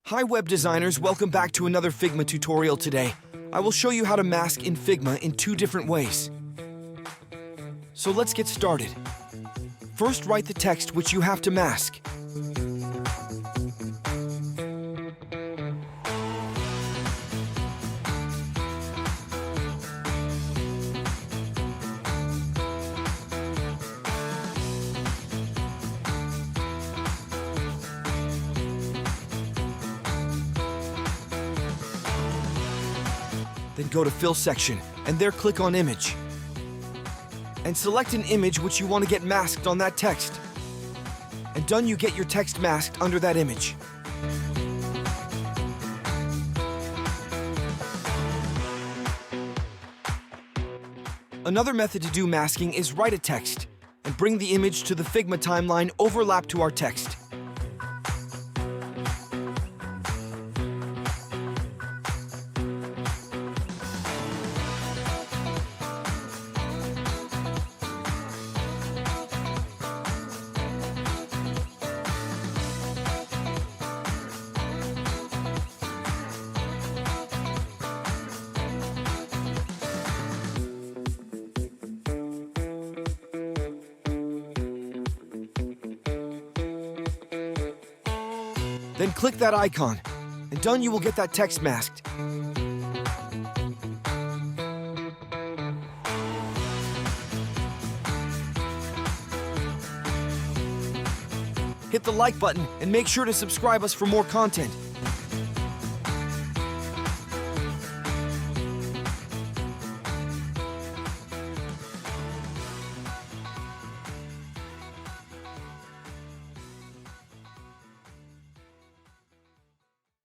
Hi web designers, welcome back to another Figma tutorial today. I will show you how to mask in Figma in 2 different ways. So let's get started. First, write the text which you have to mask. Then go to Fill section, and there click on Image. And select an image which you want to get masked on that text. And done, you get your text masked under that image. Another method to do masking is write a text, and bring the image to the Figma timeline overlap to our text. Then click that icon, and done, you will get that text masked. Hit the like button and make sure to subscribe us for more content.